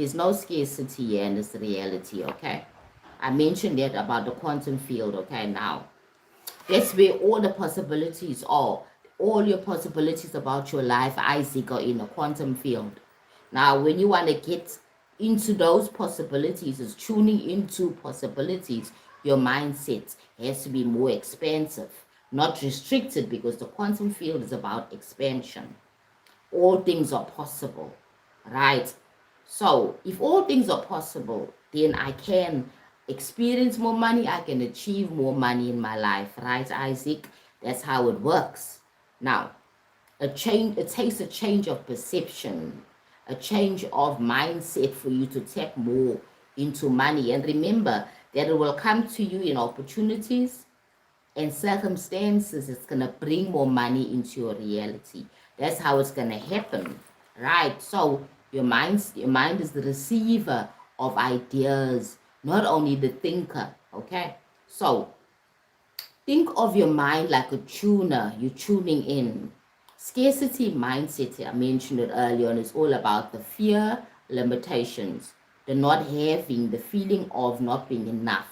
There's no scarcity here in this reality, okay? I mentioned that about the quantum field, okay? Now, that's where all the possibilities are. All your possibilities about your life, Isaac, are in a quantum field. Now, when you want to get into those possibilities, is tuning into possibilities, your mindset has to be more expansive, not restricted, because the quantum field is about expansion. All things are possible, right? So if all things are possible, then I can experience more money, I can achieve more money in my life, right, Isaac? That's how it works. Now, it takes a change of perception, a change of mindset for you to tap more into money. And remember that it will come to you in opportunities and circumstances. It's going to bring more money into your reality. That's how it's going to happen, right? So your mind is the receiver of ideas, not only the thinker. Okay, so think of your mind like a tuner. You're tuning in. Scarcity mindset, I mentioned it earlier, and it's all about the fear, limitations, the not having, the feeling of not being enough.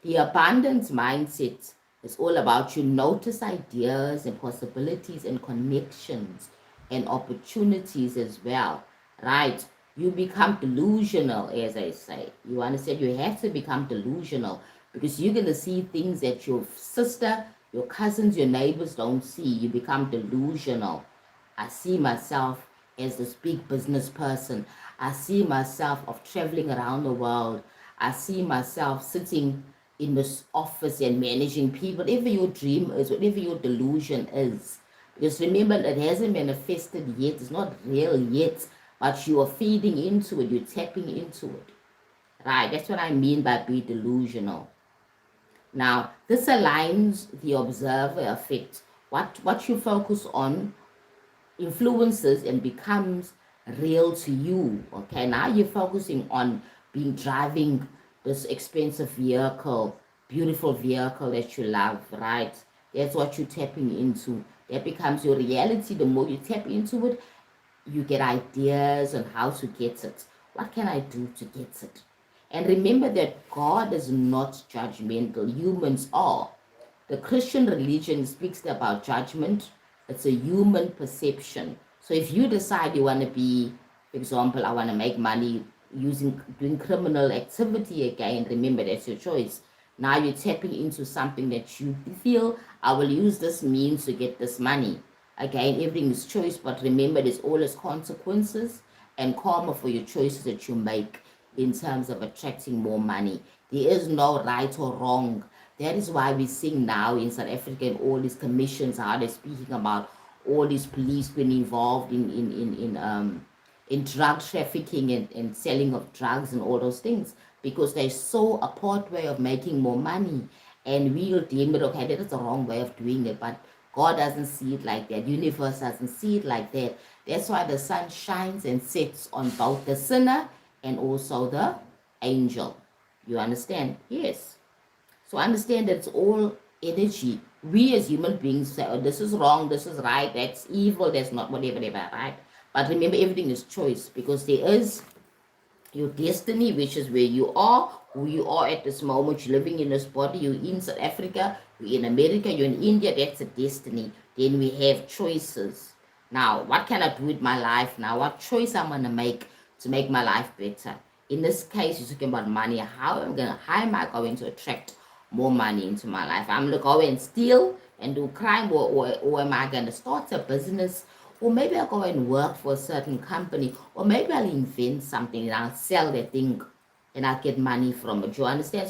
The abundance mindset is all about you notice ideas and possibilities and connections and opportunities as well, right? You become delusional, as I say. You understand? You have to become delusional because you're going to see things that your sister, your cousins, your neighbors don't see. You become delusional. I see myself as this big business person. I see myself of traveling around the world. I see myself sitting in this office and managing people. Whatever your dream is, whatever your delusion is. Because remember, it hasn't manifested yet. It's not real yet. But you are feeding into it. You're tapping into it. Right? That's what I mean by be delusional. Now, this aligns the observer effect. What you focus on influences and becomes real to you. Okay, now you're focusing on driving this expensive vehicle, beautiful vehicle that you love, right? That's what you're tapping into. That becomes your reality. The more you tap into it, you get ideas on how to get it. What can I do to get it? And remember that God is not judgmental. Humans are. The Christian religion speaks about judgment. It's a human perception. So if you decide you want to be, for example, I want to make money doing criminal activity again, remember that's your choice. Now you're tapping into something that you feel, I will use this means to get this money. Again, everything is choice, but remember there's always consequences and karma for your choices that you make in terms of attracting more money. There is no right or wrong. That is why we sing now in South Africa and all these commissions, how they're speaking about all these police being involved in drug trafficking and selling of drugs and all those things, because they saw a part way of making more money. And we'll deem it, okay, that is the wrong way of doing it, but God doesn't see it like that. Universe doesn't see it like that. That's why the sun shines and sets on both the sinner and also the angel. You understand? Yes. So understand that it's all energy. We as human beings say, oh, this is wrong, this is right, that's evil, that's not whatever, right? But remember, everything is choice, because there is your destiny, which is where you are, who you are at this moment. You're living in this body, you're in South Africa, you're in America, you're in India, that's a destiny. Then we have choices. Now, what can I do with my life now? What choice I'm going to make my life better? In this case, you're talking about money. How am I going to attract more money into my life? I'm going to go and steal and do crime, or am I going to start a business? Or maybe I'll go and work for a certain company, or maybe I'll invent something and I'll sell that thing and I'll get money from it. You understand?